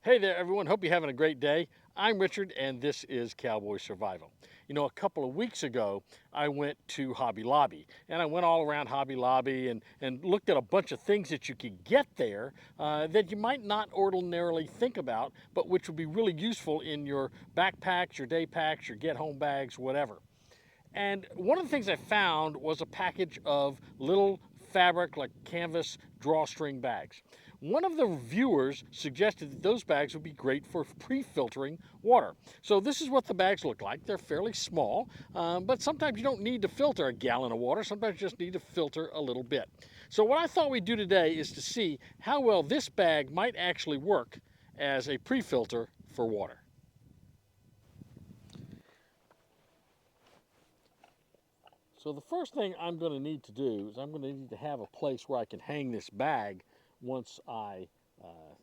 Hey there, everyone. Hope you're having a great day. I'm Richard, and this is Cowboy Survival. You know, a couple of weeks ago, I went to Hobby Lobby, and I went all around Hobby Lobby and looked at a bunch of things that you could get there that you might not ordinarily think about, but which would be really useful in your backpacks, your day packs, your get-home bags, whatever. And one of the things I found was a package of little fabric, like canvas drawstring bags. One of the viewers suggested that those bags would be great for pre-filtering water. So this is what the bags look like. They're fairly small, but sometimes you don't need to filter a gallon of water. Sometimes you just need to filter a little bit. So what I thought we'd do today is to see how well this bag might actually work as a pre-filter for water. So the first thing I'm going to need to do is I'm going to need to have a place where I can hang this bag once I uh,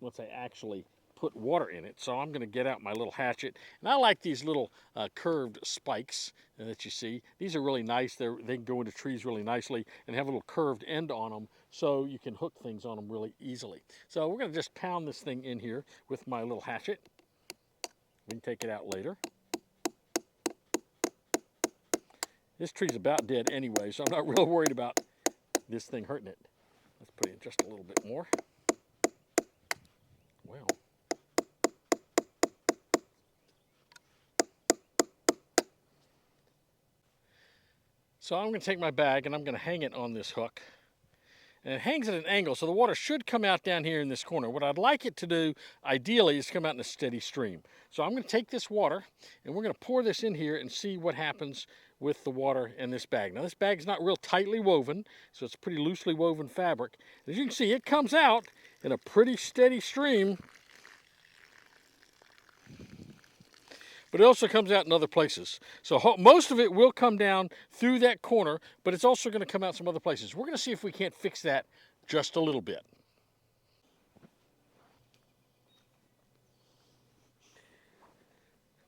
once I actually put water in it. So I'm going to get out my little hatchet, and I like these little curved spikes that you see. These are really nice. They can go into trees really nicely and have a little curved end on them, so you can hook things on them really easily. So we're going to just pound this thing in here with my little hatchet. We can take it out later. This tree's about dead anyway, so I'm not real worried about this thing hurting it. Let's put in just a little bit more. Well, so I'm going to take my bag and I'm going to hang it on this hook. And it hangs at an angle, so the water should come out down here in this corner. What I'd like it to do, ideally, is come out in a steady stream. So I'm going to take this water, and we're going to pour this in here and see what happens with the water in this bag. Now, this bag is not real tightly woven, so it's pretty loosely woven fabric. As you can see, it comes out in a pretty steady stream, but it also comes out in other places. So most of it will come down through that corner, but it's also going to come out some other places. We're going to see if we can't fix that just a little bit.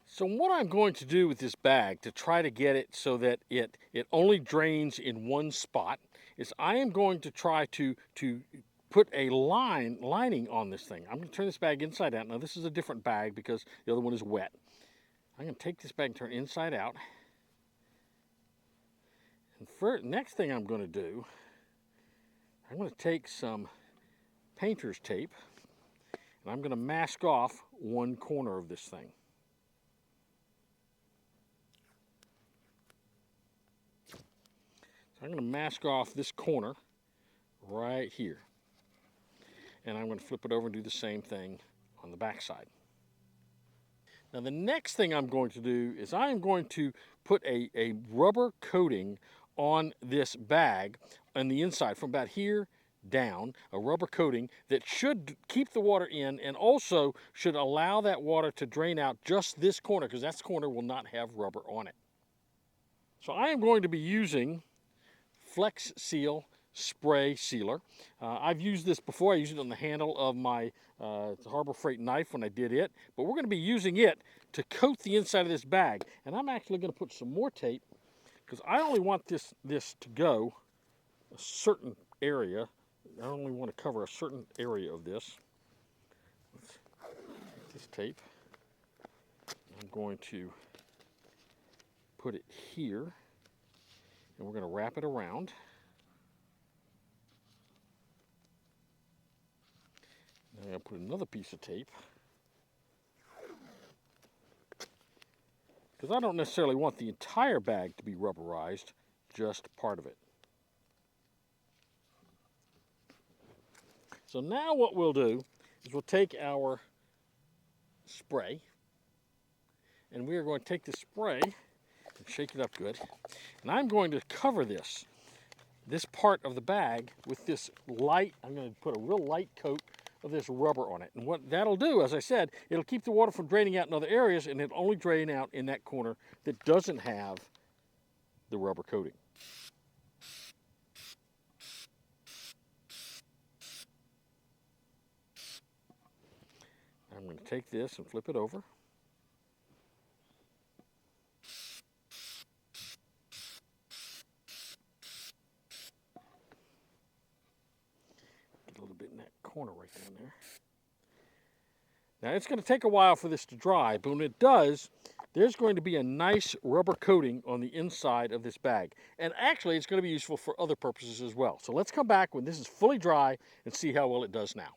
So what I'm going to do with this bag to try to get it so that it only drains in one spot is I am going to try to put a lining on this thing. I'm going to turn this bag inside out. Now this is a different bag because the other one is wet. I'm going to take this bag and turn it inside out. And next thing I'm going to do, I'm going to take some painter's tape and I'm going to mask off one corner of this thing. So I'm going to mask off this corner right here. And I'm going to flip it over and do the same thing on the back side. Now the next thing I'm going to do is I am going to put a rubber coating on this bag on the inside from about here down, a rubber coating that should keep the water in and also should allow that water to drain out just this corner, because that corner will not have rubber on it. So I am going to be using Flex Seal spray sealer. I've used this before. I used it on the handle of my Harbor Freight knife when I did it, but we're going to be using it to coat the inside of this bag. And I'm actually going to put some more tape because I only want this to go a certain area. I only want to cover a certain area of this. Let's take this tape. I'm going to put it here, and we're going to wrap it around. I'm going to put another piece of tape because I don't necessarily want the entire bag to be rubberized, just part of it. So now what we'll do is we'll take our spray and we are going to take the spray and shake it up good. And I'm going to cover this part of the bag with this light. I'm going to put a real light coat of this rubber on it. And what that'll do, as I said, it'll keep the water from draining out in other areas, and it'll only drain out in that corner that doesn't have the rubber coating. I'm going to take this and flip it over. Get a little bit in that corner right down there. Now it's going to take a while for this to dry, but when it does, there's going to be a nice rubber coating on the inside of this bag. And actually, it's going to be useful for other purposes as well. So let's come back when this is fully dry and see how well it does now.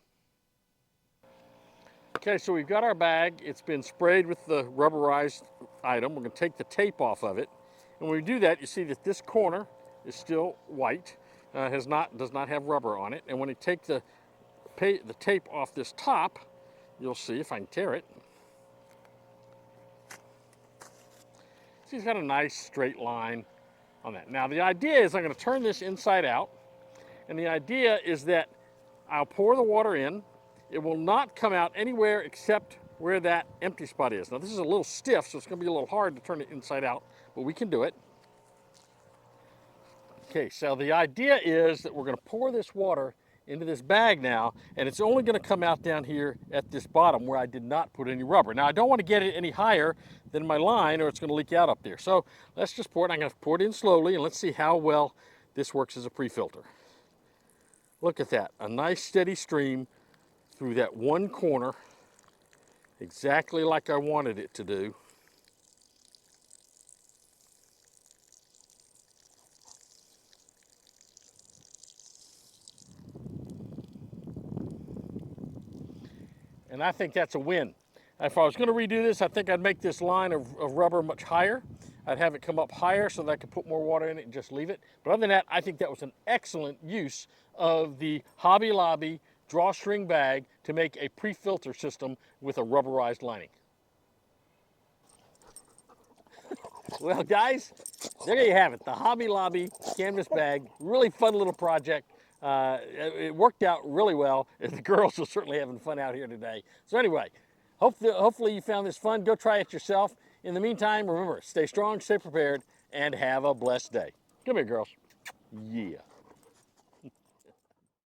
Okay, so we've got our bag. It's been sprayed with the rubberized item. We're going to take the tape off of it. And when we do that, you see that this corner is still white, does not have rubber on it. And when you take the tape off this top, you'll see, if I can tear it, see it's got a nice straight line on that. Now the idea is I'm going to turn this inside out, and the idea is that I'll pour the water in. It will not come out anywhere except where that empty spot is. Now this is a little stiff, so it's going to be a little hard to turn it inside out, but we can do it. Okay, so the idea is that we're going to pour this water into this bag now, and it's only going to come out down here at this bottom where I did not put any rubber. Now I don't want to get it any higher than my line or it's going to leak out up there. So let's just pour it. I'm going to pour it in slowly, and let's see how well this works as a pre-filter. Look at that, a nice steady stream through that one corner, exactly like I wanted it to do. And I think that's a win. If I was going to redo this, I think I'd make this line of rubber much higher. I'd have it come up higher so that I could put more water in it and just leave it. But other than that, I think that was an excellent use of the Hobby Lobby drawstring bag to make a pre-filter system with a rubberized lining. Well, guys, there you have it. The Hobby Lobby canvas bag. Really fun little project. It worked out really well. The girls are certainly having fun out here today. So anyway, hopefully you found this fun. Go try it yourself. In the meantime, remember, stay strong, stay prepared, and have a blessed day. Come here, girls. Yeah.